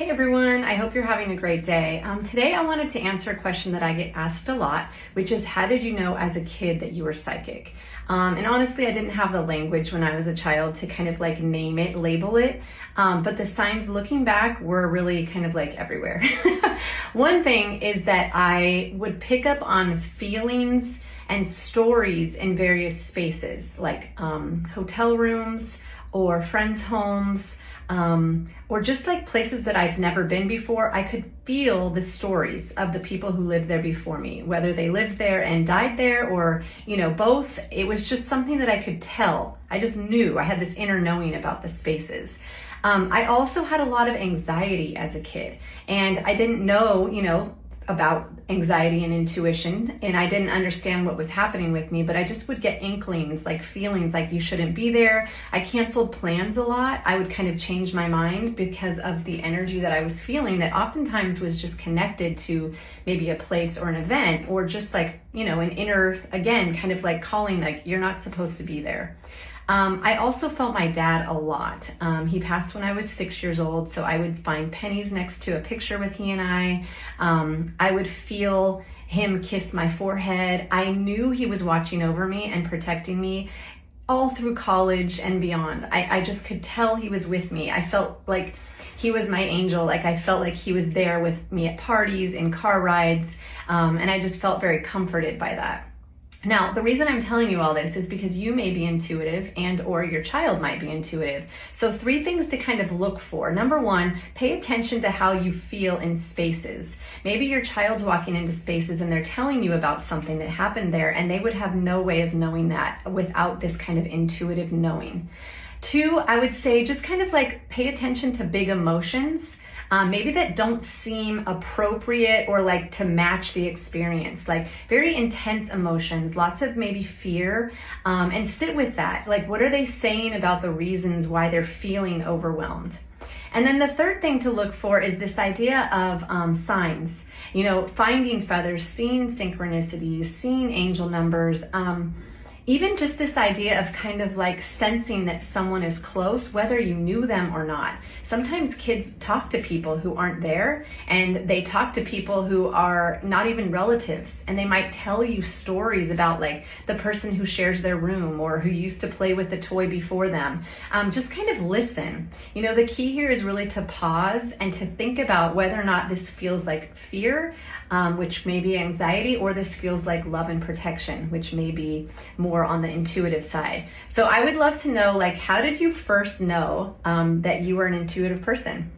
Hey everyone, I hope you're having a great day. Today I wanted to answer a question that I get asked a lot, which is how did you know as a kid that you were psychic? And honestly, I didn't have the language when I was a child to kind of like name it, label it, but the signs looking back were really kind of like everywhere. One thing is that I would pick up on feelings and stories in various spaces, like hotel rooms or friends' homes, or just like places that I've never been before. I could feel the stories of the people who lived there before me, whether they lived there and died there or, both. It was just something that I could tell. I just knew. I had this inner knowing about the spaces. I also had a lot of anxiety as a kid, and I didn't know, about anxiety and intuition, and I didn't understand what was happening with me, but I just would get inklings, like feelings like you shouldn't be there. I canceled plans a lot. I would kind of change my mind because of the energy that I was feeling that oftentimes was just connected to maybe a place or an event, or just like, an inner, again, kind of like calling, like you're not supposed to be there. I also felt my dad a lot. He passed when I was 6 years old, so I would find pennies next to a picture with he and I. I would feel him kiss my forehead. I knew he was watching over me and protecting me all through college and beyond. I just could tell he was with me. I felt like he was my angel. Like I felt like he was there with me at parties, in car rides, and I just felt very comforted by that. Now, the reason I'm telling you all this is because you may be intuitive and or your child might be intuitive. So 3 things to kind of look for. Number 1, pay attention to how you feel in spaces. Maybe your child's walking into spaces and they're telling you about something that happened there, and they would have no way of knowing that without this kind of intuitive knowing. 2, I would say just kind of like pay attention to big emotions. Maybe that don't seem appropriate or like to match the experience, like very intense emotions, lots of maybe fear, and sit with that. Like, what are they saying about the reasons why they're feeling overwhelmed? And then the 3rd thing to look for is this idea of signs, finding feathers, seeing synchronicities, seeing angel numbers, even just this idea of kind of like sensing that someone is close, whether you knew them or not. Sometimes kids talk to people who aren't there, and they talk to people who are not even relatives, and they might tell you stories about like the person who shares their room or who used to play with the toy before them. Just kind of listen. The key here is really to pause and to think about whether or not this feels like fear, which may be anxiety, or this feels like love and protection, which may be more on the intuitive side. So I would love to know, like, how did you first know that you were an intuitive person?